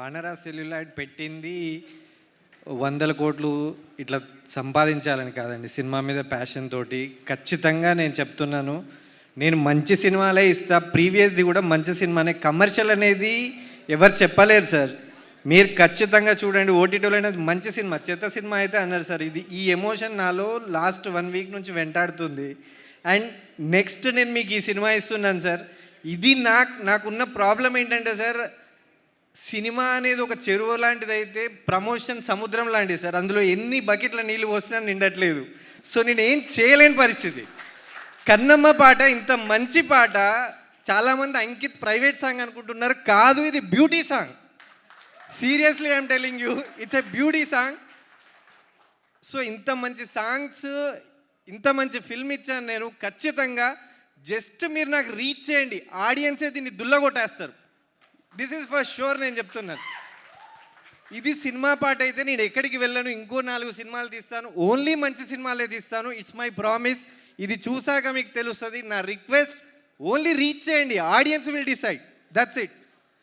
వానరా celluloid పెట్టింది 100 కోట్లు ఇట్లా సంపాదించాలని కాదండి, సినిమా మీద ప్యాషన్ తోటి. ఖచ్చితంగా నేను చెప్తున్నాను, నేను మంచి సినిమాలే ఇస్తా, ప్రీవియస్ది కూడా మంచి సినిమానే. కమర్షియల్ అనేది ఎవరు చెప్పలేరు సార్, మీరు ఖచ్చితంగా చూడండి. ఓటీటీలో అనేది మంచి సినిమా, చెత్త సినిమా అయితే అన్నారు సార్. ఇది ఈ ఎమోషన్ నాలో లాస్ట్ 1 వీక్ నుంచి వెంటాడుతుంది. అండ్ నెక్స్ట్ నేను మీకు ఈ సినిమా ఇస్తున్నాను సార్. ఇది నాకున్న ప్రాబ్లం ఏంటంటే సార్, సినిమా అనేది ఒక చెరువు లాంటిది అయితే ప్రమోషన్ సముద్రం లాంటిది సార్. అందులో ఎన్ని బకెట్ల నీళ్ళు పోసినా నిండట్లేదు. సో నేను ఏం చేయలేని పరిస్థితి. కన్నమ్మ పాట ఇంత మంచి పాట, చాలామంది అంకిత్ ప్రైవేట్ సాంగ్ అనుకుంటున్నారు, కాదు ఇది beauty song. Seriously I'm telling you, it's a beauty song. So ఇంత మంచి సాంగ్స్, ఇంత మంచి ఫిల్మ్ ఇచ్చాను నేను. ఖచ్చితంగా జస్ట్ మీరు నాకు రీచ్ చేయండి, ఆడియన్సే దీన్ని దుల్లగొట్టేస్తారు. దిస్ ఈజ్ ఫర్ షూర్, నేను చెప్తున్నాను. ఇది సినిమా పాట అయితే నేను ఎక్కడికి వెళ్ళను, ఇంకో 4 సినిమాలు తీస్తాను, ఓన్లీ మంచి సినిమాలే తీస్తాను. It's my promise. ఇది చూసాక మీకు తెలుస్తుంది. నా రిక్వెస్ట్, ఓన్లీ రీచ్ చేయండి, audience will decide, that's it.